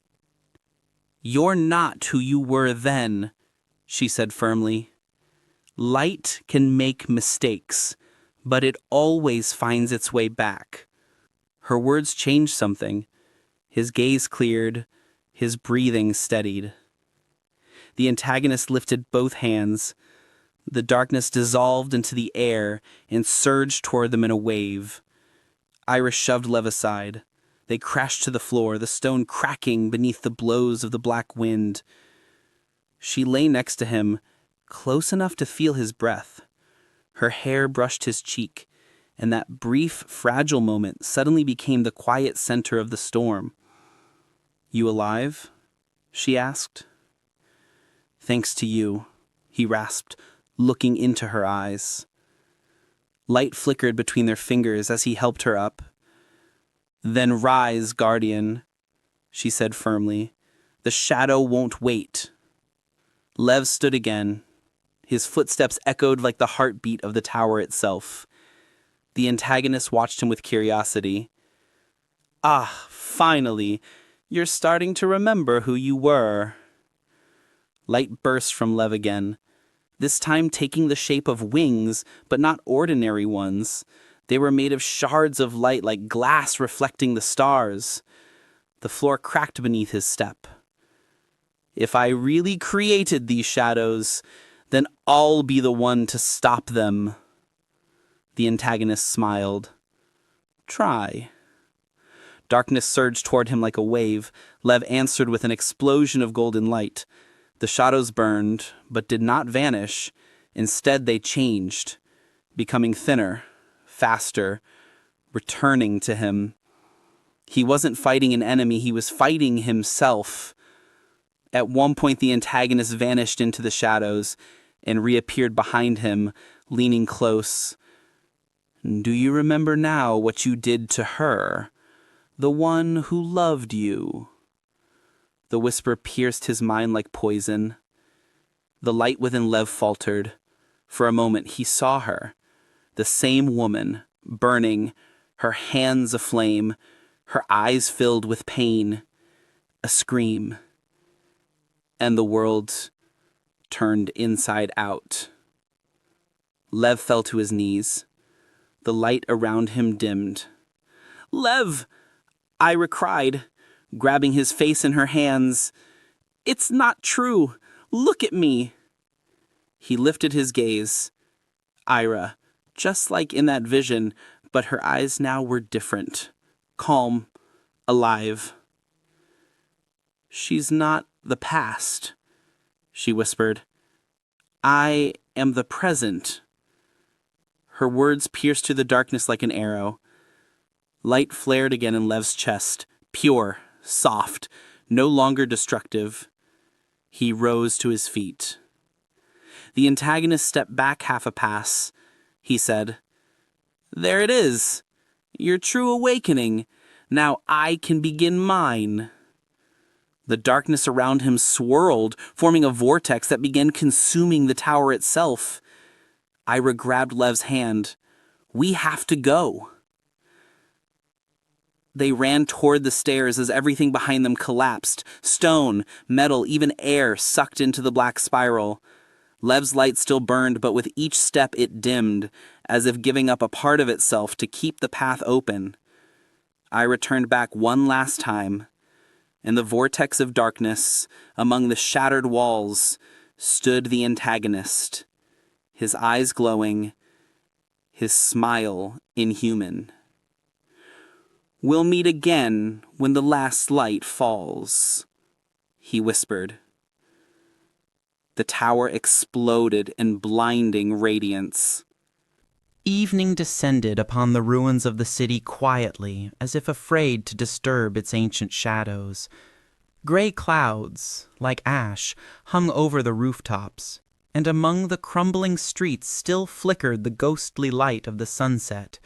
"You're not who you were then," she said firmly. "Light can make mistakes, but it always finds its way back." Her words changed something. His gaze cleared, his breathing steadied. The antagonist lifted both hands. The darkness dissolved into the air and surged toward them in a wave. Iris shoved Lev aside. They crashed to the floor, the stone cracking beneath the blows of the black wind. She lay next to him, close enough to feel his breath. Her hair brushed his cheek, and that brief, fragile moment suddenly became the quiet center of the storm. "You alive?" she asked. "Thanks to you," he rasped, looking into her eyes. Light flickered between their fingers as he helped her up. "Then rise, guardian," she said firmly. "The shadow won't wait." Lev stood again. His footsteps echoed like the heartbeat of the tower itself. The antagonist watched him with curiosity. "Ah, finally, you're starting to remember who you were." Light burst from Lev again, this time taking the shape of wings, but not ordinary ones. They were made of shards of light like glass reflecting the stars. The floor cracked beneath his step. "If I really created these shadows, then I'll be the one to stop them." The antagonist smiled. "Try." Darkness surged toward him like a wave. Lev answered with an explosion of golden light. The shadows burned, but did not vanish. Instead, they changed, becoming thinner, faster, returning to him. He wasn't fighting an enemy, he was fighting himself. At one point, the antagonist vanished into the shadows and reappeared behind him, leaning close. "Do you remember now what you did to her, the one who loved you?" The whisper pierced his mind like poison. The light within Lev faltered. For a moment, he saw her, the same woman, burning, her hands aflame, her eyes filled with pain. A scream. And the world turned inside out. Lev fell to his knees. The light around him dimmed. "Lev!" Ira cried, grabbing his face in her hands. "It's not true. Look at me." He lifted his gaze. Ira, just like in that vision, but her eyes now were different. Calm, alive. "She's not the past," she whispered. "I am the present." Her words pierced to the darkness like an arrow. Light flared again in Lev's chest, pure, soft, no longer destructive. He rose to his feet. The antagonist stepped back half a pass. He said, "There it is. Your true awakening. Now I can begin mine." The darkness around him swirled, forming a vortex that began consuming the tower itself. Ira grabbed Lev's hand. "We have to go." They ran toward the stairs as everything behind them collapsed. Stone, metal, even air sucked into the black spiral. Lev's light still burned, but with each step it dimmed, as if giving up a part of itself to keep the path open. Ira turned back one last time. In the vortex of darkness, among the shattered walls, stood the antagonist, his eyes glowing, his smile inhuman. "We'll meet again when the last light falls," he whispered. The tower exploded in blinding radiance. Evening descended upon the ruins of the city quietly, as if afraid to disturb its ancient shadows. Gray clouds, like ash, hung over the rooftops, and among the crumbling streets still flickered the ghostly light of the sunset.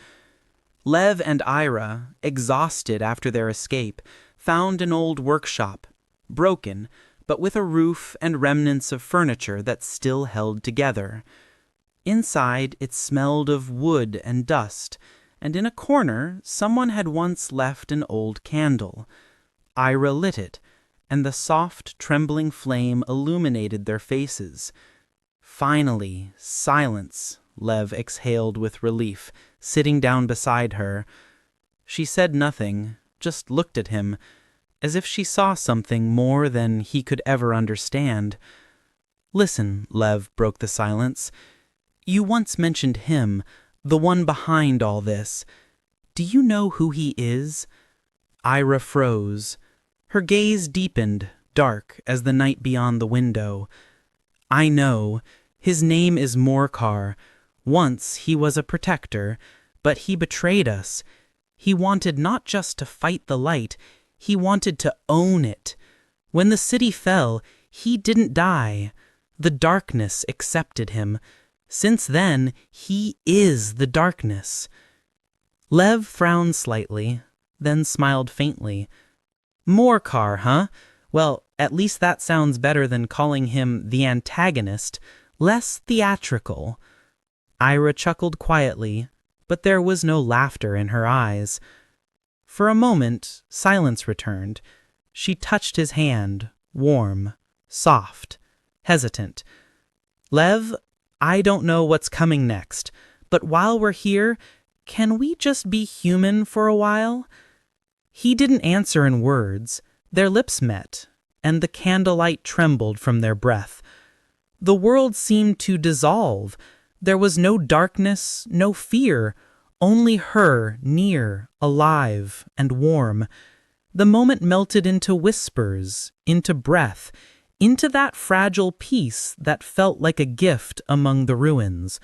Lev and Ira, exhausted after their escape, found an old workshop, broken, but with a roof and remnants of furniture that still held together. Inside, it smelled of wood and dust, and in a corner someone had once left an old candle. Ira lit it, and the soft, trembling flame illuminated their faces. Finally, silence, Lev exhaled with relief, sitting down beside her. She said nothing, just looked at him, as if she saw something more than he could ever understand. "Listen," Lev broke the silence. "You once mentioned him, the one behind all this. Do you know who he is?" Ira froze. Her gaze deepened, dark as the night beyond the window. "I know. His name is Morkar. Once he was a protector, but he betrayed us. He wanted not just to fight the light, he wanted to own it. When the city fell, he didn't die. The darkness accepted him. Since then, he is the darkness." Lev frowned slightly, then smiled faintly. "Morkar, huh? Well, at least that sounds better than calling him the antagonist, less theatrical." Ira chuckled quietly, but there was no laughter in her eyes. For a moment, silence returned. She touched his hand, warm, soft, hesitant. "Lev, I don't know what's coming next, but while we're here, can we just be human for a while?" He didn't answer in words. Their lips met, and the candlelight trembled from their breath. The world seemed to dissolve. There was no darkness, no fear, only her near, alive, and warm. The moment melted into whispers, into breath, into that fragile peace that felt like a gift among the ruins.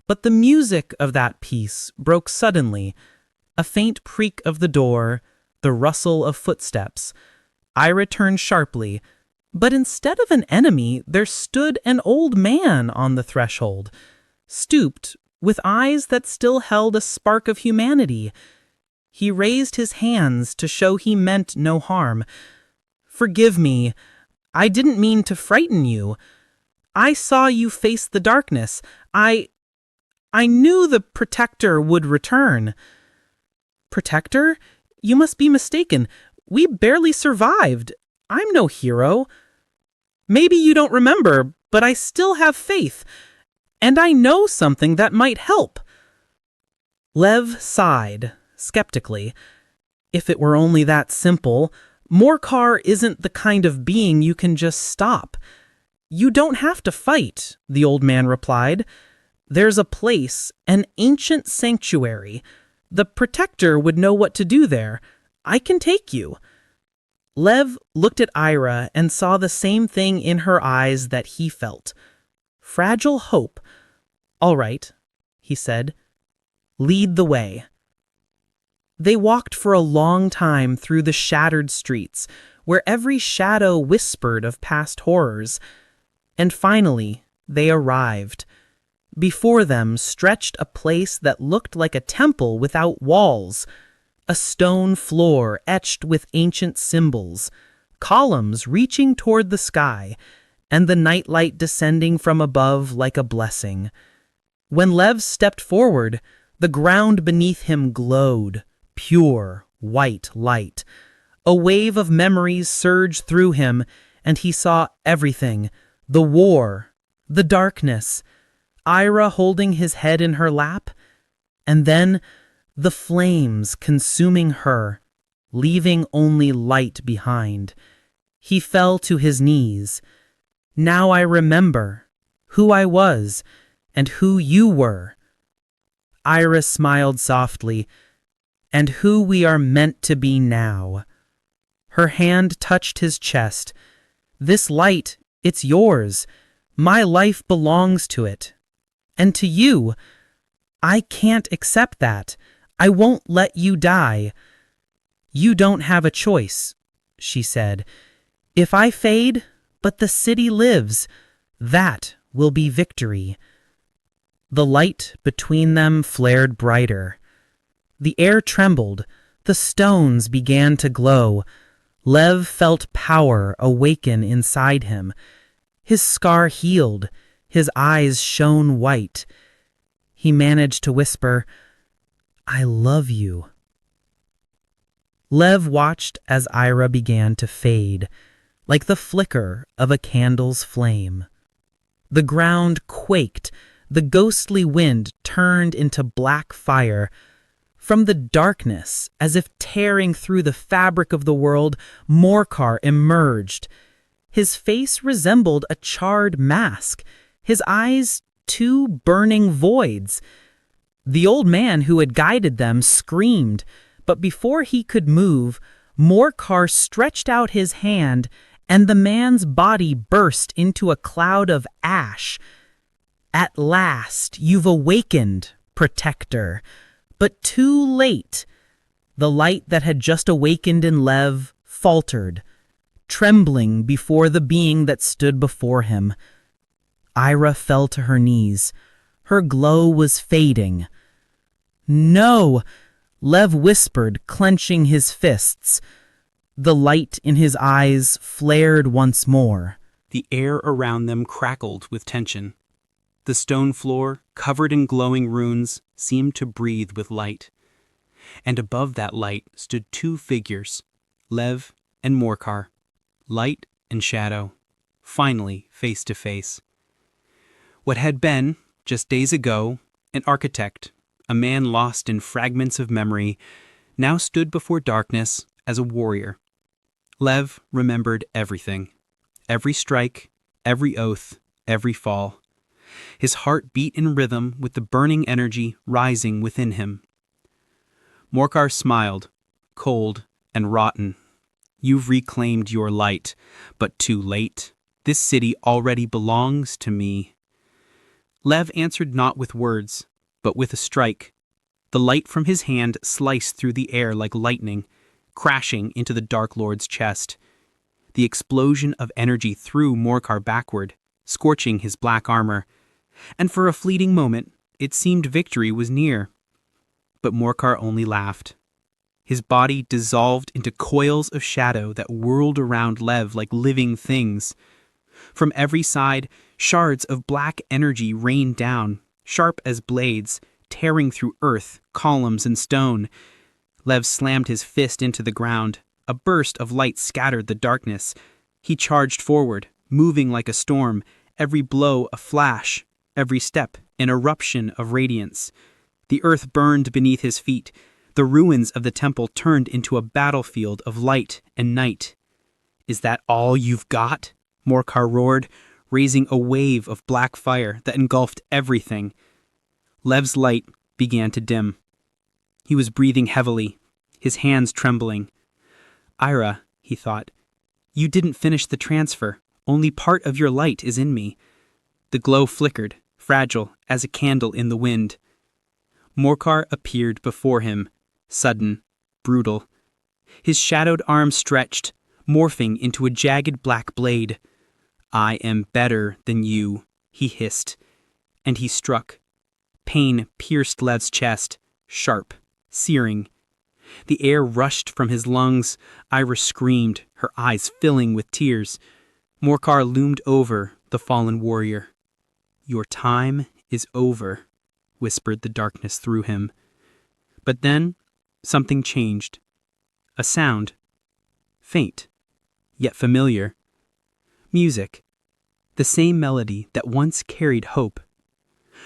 But the music of that peace broke suddenly. A faint creak of the door, the rustle of footsteps. Ira turned sharply, but instead of an enemy, there stood an old man on the threshold, stooped, with eyes that still held a spark of humanity. He raised his hands to show he meant no harm. "Forgive me. I didn't mean to frighten you. I saw you face the darkness. I knew the protector would return." "Protector? You must be mistaken. We barely survived. I'm no hero." "Maybe you don't remember, but I still have faith. And I know something that might help." Lev sighed, skeptically. If it were only that simple, Morkar isn't the kind of being you can just stop. "You don't have to fight," the old man replied. "There's a place, an ancient sanctuary. The protector would know what to do there. I can take you." Lev looked at Ira and saw the same thing in her eyes that he felt. Fragile hope. "All right," he said. "Lead the way." They walked for a long time through the shattered streets, where every shadow whispered of past horrors. And finally, they arrived. Before them stretched a place that looked like a temple without walls. A stone floor etched with ancient symbols, columns reaching toward the sky, and the nightlight descending from above like a blessing. When Lev stepped forward, the ground beneath him glowed, pure, white light. A wave of memories surged through him, and he saw everything: the war, the darkness, Ira holding his head in her lap, and then the flames consuming her, leaving only light behind. He fell to his knees. Now I remember who I was and who you were. Ira smiled softly. And who we are meant to be now. Her hand touched his chest. This light, it's yours. My life belongs to it. And to you. I can't accept that. I won't let you die. You don't have a choice, she said. If I fade, but the city lives, that will be victory. The light between them flared brighter. The air trembled. The stones began to glow. Lev felt power awaken inside him. His scar healed. His eyes shone white. He managed to whisper, "I love you." Lev watched as Ira began to fade, like the flicker of a candle's flame. The ground quaked. The ghostly wind turned into black fire. From the darkness, as if tearing through the fabric of the world, Morkar emerged. His face resembled a charred mask, his eyes two burning voids. The old man who had guided them screamed, but before he could move, Morkar stretched out his hand, and the man's body burst into a cloud of ash. At last, you've awakened, Protector. But too late. The light that had just awakened in Lev faltered, trembling before the being that stood before him. Ira fell to her knees. Her glow was fading. "No!" Lev whispered, clenching his fists. The light in his eyes flared once more. The air around them crackled with tension. The stone floor, covered in glowing runes, seemed to breathe with light. And above that light stood two figures, Lev and Morkar, light and shadow, finally face to face. What had been, just days ago, an architect, a man lost in fragments of memory, now stood before darkness as a warrior. Lev remembered everything, every strike, every oath, every fall. His heart beat in rhythm with the burning energy rising within him. Morkar smiled, cold and rotten. "You've reclaimed your light, but too late. This city already belongs to me." Lev answered not with words, but with a strike. The light from his hand sliced through the air like lightning, crashing into the Dark Lord's chest. The explosion of energy threw Morkar backward, scorching his black armor. And for a fleeting moment, it seemed victory was near. But Morkar only laughed. His body dissolved into coils of shadow that whirled around Lev like living things. From every side, shards of black energy rained down, sharp as blades, tearing through earth, columns, and stone. Lev slammed his fist into the ground. A burst of light scattered the darkness. He charged forward, moving like a storm, every blow a flash, every step an eruption of radiance. The earth burned beneath his feet. The ruins of the temple turned into a battlefield of light and night. "Is that all you've got?" Morkar roared, raising a wave of black fire that engulfed everything. Lev's light began to dim. He was breathing heavily, his hands trembling. "Ira," he thought, "you didn't finish the transfer. Only part of your light is in me." The glow flickered, fragile as a candle in the wind. Morkar appeared before him, sudden, brutal. His shadowed arm stretched, morphing into a jagged black blade. "I am better than you," he hissed, and he struck. Pain pierced Lev's chest, sharp, searing. The air rushed from his lungs. Ira screamed, her eyes filling with tears. Morkar loomed over the fallen warrior. "Your time is over," whispered the darkness through him. But then something changed. A sound. Faint, yet familiar. Music. The same melody that once carried hope.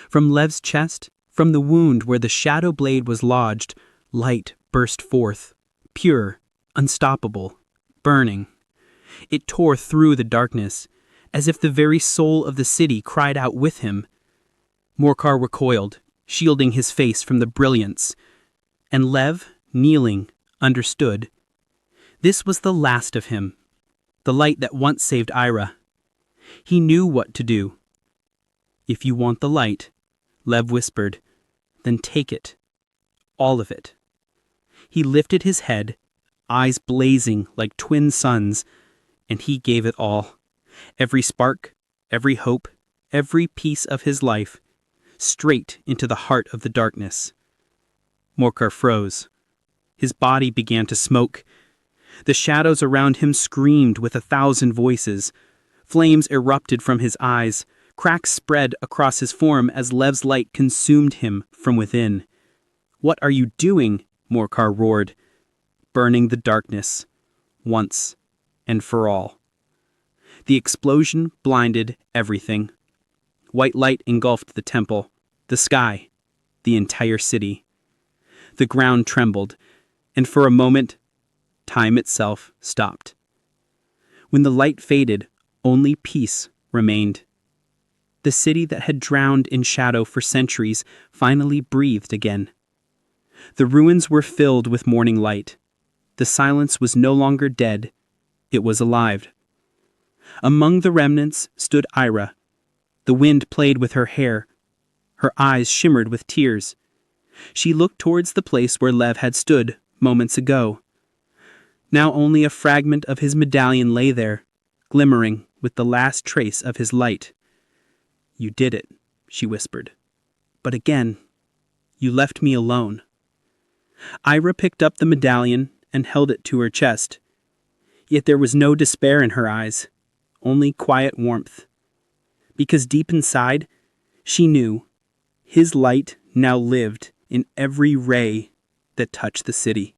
From Lev's chest, from the wound where the shadow blade was lodged, light burst forth, pure, unstoppable, burning. It tore through the darkness, as if the very soul of the city cried out with him. Morkar recoiled, shielding his face from the brilliance, and Lev, kneeling, understood. This was the last of him, the light that once saved Ira. He knew what to do. If you want the light, Lev whispered, then take it. All of it. He lifted his head, eyes blazing like twin suns, and he gave it all. Every spark, every hope, every piece of his life, straight into the heart of the darkness. Morkar froze. His body began to smoke. The shadows around him screamed with 1,000 voices. Flames erupted from his eyes. Cracks spread across his form as Lev's light consumed him from within. "What are you doing?" Morkar roared. "Burning the darkness, once and for all." The explosion blinded everything. White light engulfed the temple, the sky, the entire city. The ground trembled, and for a moment, time itself stopped. When the light faded, only peace remained. The city that had drowned in shadow for centuries finally breathed again. The ruins were filled with morning light. The silence was no longer dead, it was alive. Among the remnants stood Ira. The wind played with her hair. Her eyes shimmered with tears. She looked towards the place where Lev had stood moments ago. Now only a fragment of his medallion lay there, glimmering with the last trace of his light. "You did it," she whispered. "But again, you left me alone." Ira picked up the medallion and held it to her chest. Yet there was no despair in her eyes, only quiet warmth. Because deep inside, she knew his light now lived in every ray that touched the city.